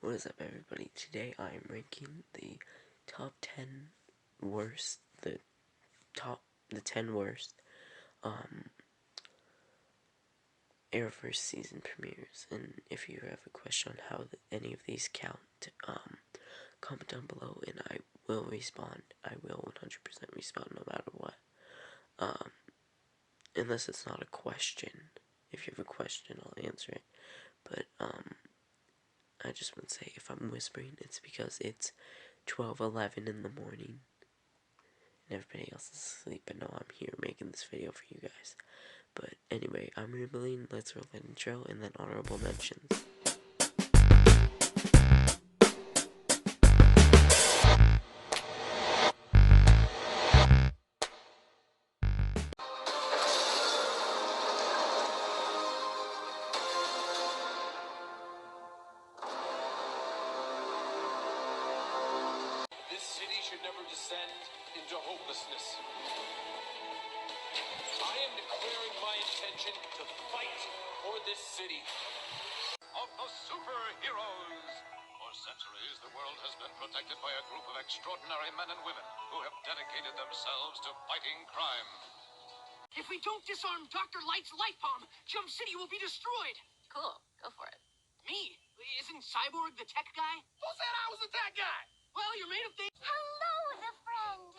What is up, everybody? Today I am ranking the top 10 worst, the 10 worst, Arrowverse season premieres. And if you have a question on how any of these count, comment down below and I will respond. I will 100% respond no matter what. Unless it's not a question. If you have a question, I'll answer it. But, I just want to say, if I'm whispering, it's because it's 12:11 in the morning and everybody else is asleep, but no, I'm here making this video for you guys. But anyway, I'm Rebeling, let's roll that intro, and then honorable mentions. This city should never descend into hopelessness. I am declaring my intention to fight for this city. Of the superheroes. For centuries, the world has been protected by a group of extraordinary men and women who have dedicated themselves to fighting crime. If we don't disarm Dr. Light's life bomb, Jump City will be destroyed. Cool, go for it. Me? Isn't Cyborg the tech guy? Who said I was a tech guy? Well, you're made of things. Hello, the friend.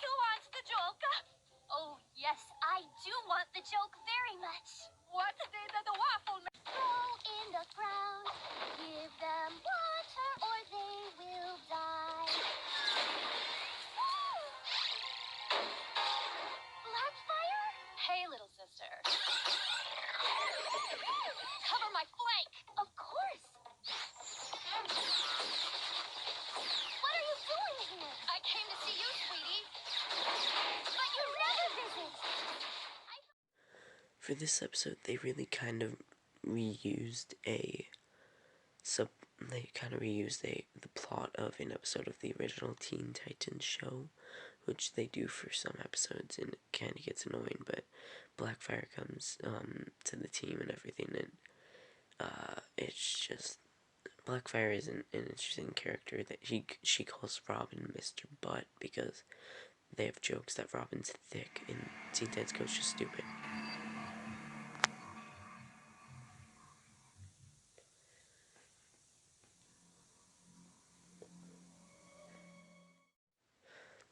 You want the joke? Oh, yes, I do want the joke very much. What did the waffle make? Throw in the ground, give them water or they will die. Blackfire? Hey, little sister. Cover my flank. Of course. What are you doing here? I came to see you, sweetie. But you never visit. For this episode, they really kind of reused the plot of an episode of the original Teen Titans show, which they do for some episodes, and it kind of gets annoying, but Blackfire comes to the team and everything, and it's just, Blackfire is an interesting character that she calls Robin Mr. Butt because they have jokes that Robin's thick and Teen Titans Go just stupid.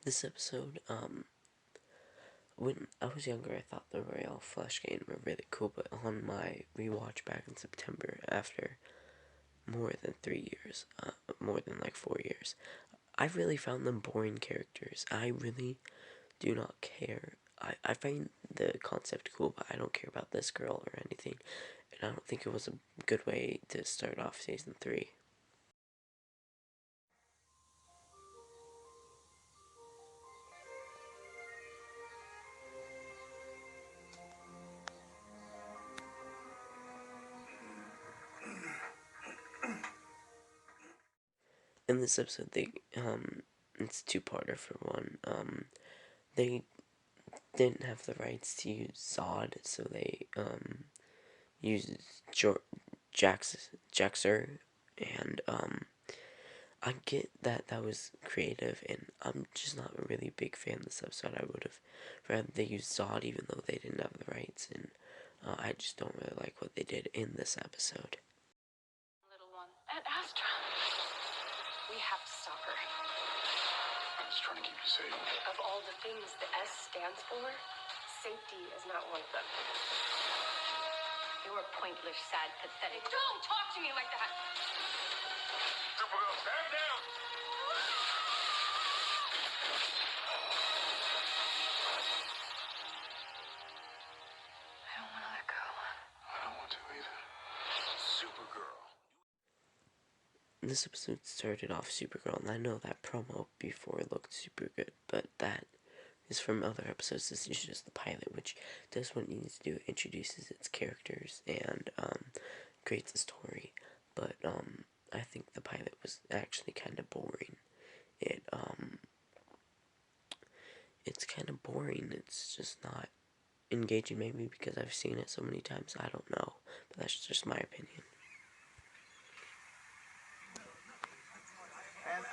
This episode, when I was younger, I thought the Royale Flush game were really cool, but on my rewatch back in September, after more than 3 years, more than like 4 years, I really found them boring characters. I really do not care. I find the concept cool, but I don't care about this girl or anything, and I don't think it was a good way to start off season 3. In this episode, it's two-parter for one. They didn't have the rights to use Zod, so they, used Jaxer, and, I get that that was creative, and I'm just not a really big fan of this episode. I would have rather they used Zod, even though they didn't have the rights, and, I just don't really like what they did in this episode. Little one. And Astra. We have to stop her. I'm just trying to keep you safe. Of all the things the S stands for, safety is not one of them. You're pointless, sad, pathetic. Don't talk to me like that! Supergirl, stand down! I don't want to let go. I don't want to either. Supergirl. This episode started off Supergirl, and I know that promo before looked super good, but that is from other episodes. This is just the pilot, which does what it needs to do. It introduces its characters and creates a story, but I think the pilot was actually kind of boring. It's kind of boring. It's just not engaging, maybe because I've seen it so many times. I don't know, but that's just my opinion.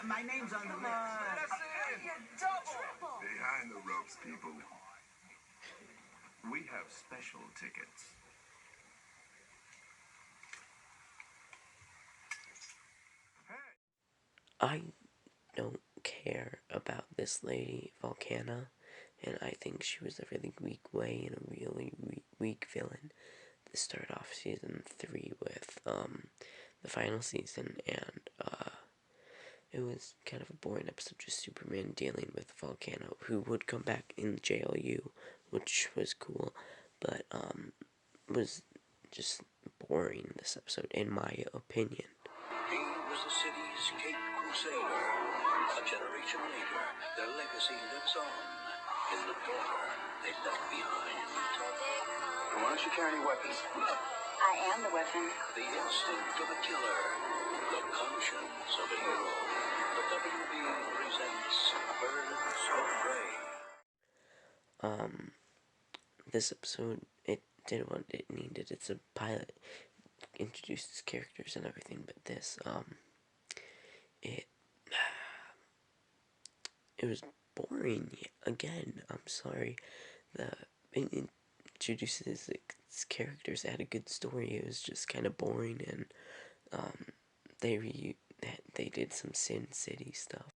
My name's on the list. Behind the ropes, people. We have special tickets. I don't care about this lady, Volcana, and I think she was a really weak way and a really weak villain to start off season 3 with, the final season, and, it was kind of a boring episode, just Superman dealing with Volcano, who would come back in JLU, which was cool, but, was just boring, this episode, in my opinion. He was the city's Cape Crusader. A generation later, their legacy lives on in the daughter they left behind. Why don't you carry any weapons? I am the weapon. The instinct of a killer. The conscience of a hero. The WB presents Birds of Prey. This episode, it did what it needed. It's a pilot, introduces characters and everything, but this, it was boring again. I'm sorry. It introduces its characters that had a good story. It was just kind of boring, and they did some Sin City stuff.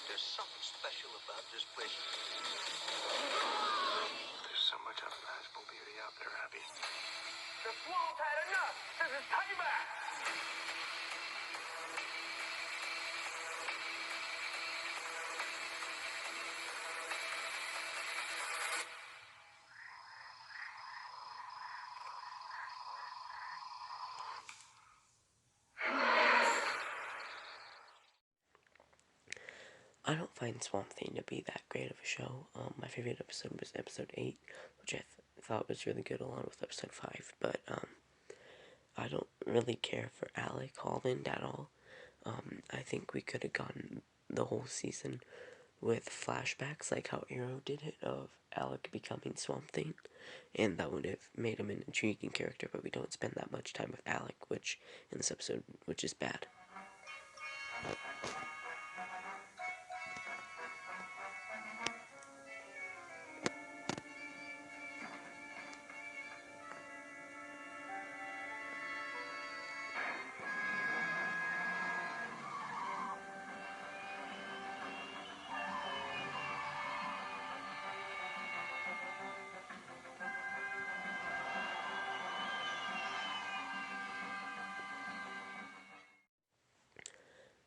There's something special about this place. There's so much unimaginable beauty out there, Abby. The Walt had enough. This is payback. I don't find Swamp Thing to be that great of a show. My favorite episode was episode 8, which I thought was really good along with episode 5, but, I don't really care for Alec Holland at all. I think we could have gotten the whole season with flashbacks, like how Arrow did it, of Alec becoming Swamp Thing, and that would have made him an intriguing character, but we don't spend that much time with Alec, which, in this episode, which is bad.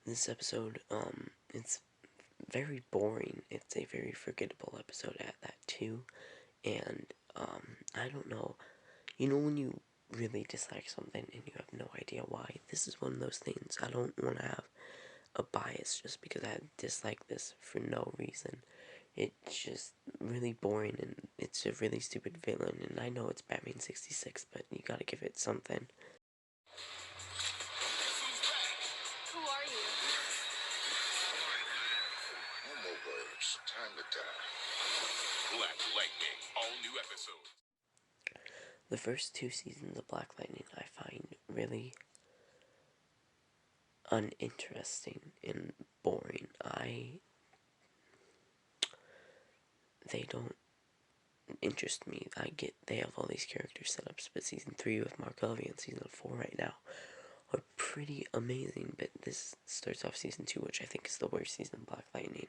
This episode, it's very boring. It's a very forgettable episode at that, too. And, I don't know. You know when you really dislike something and you have no idea why? This is one of those things. I don't want to have a bias just because I dislike this for no reason. It's just really boring, and it's a really stupid villain. And I know it's Batman 66, but you gotta give it something. Who are you? No more words. Time to die. Black Lightning. All new episodes. The first 2 seasons of Black Lightning I find really uninteresting and boring. They don't interest me. They have all these character setups, but season 3 with Mark Harvey and season 4 right now are pretty amazing, but this starts off season 2, which I think is the worst season of Black Lightning.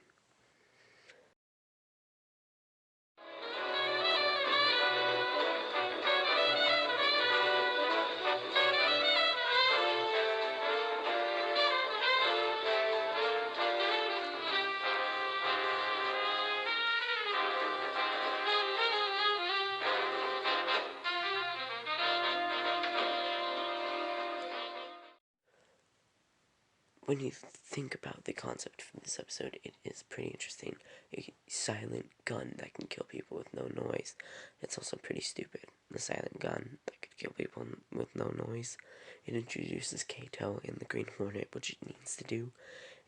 When you think about the concept for this episode, it is pretty interesting. A silent gun that can kill people with no noise. It's also pretty stupid. The silent gun that could kill people with no noise. It introduces Kato and the Green Hornet, which it needs to do,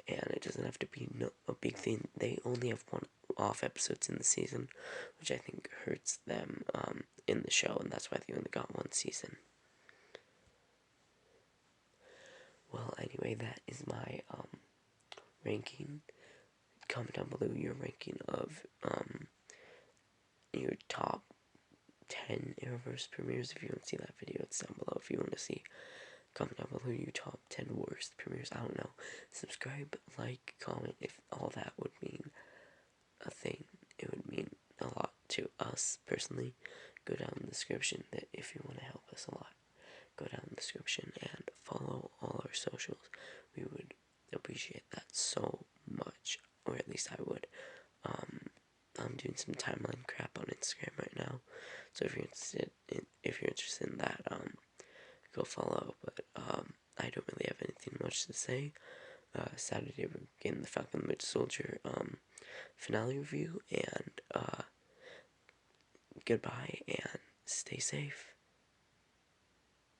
and it doesn't have to be a big thing. They only have one-off episodes in the season, which I think hurts them in the show, and that's why they only got 1 season. Well, anyway, that is my ranking. Comment down below your ranking of your top 10 Arrowverse premieres. If you want to see that video, it's down below. If you want to see, comment down below your top 10 worst premieres. I don't know. Subscribe, like, comment. If all that would mean a thing, it would mean a lot to us personally. Go down in the description that if you want to help us a lot. Go down in the description and follow all our socials. We would appreciate that so much, or at least I would. I'm doing some timeline crap on Instagram right now, so if you're interested in that, go follow. But I don't really have anything much to say. Saturday we're getting the Falcon and Winter Soldier finale review, and goodbye and stay safe.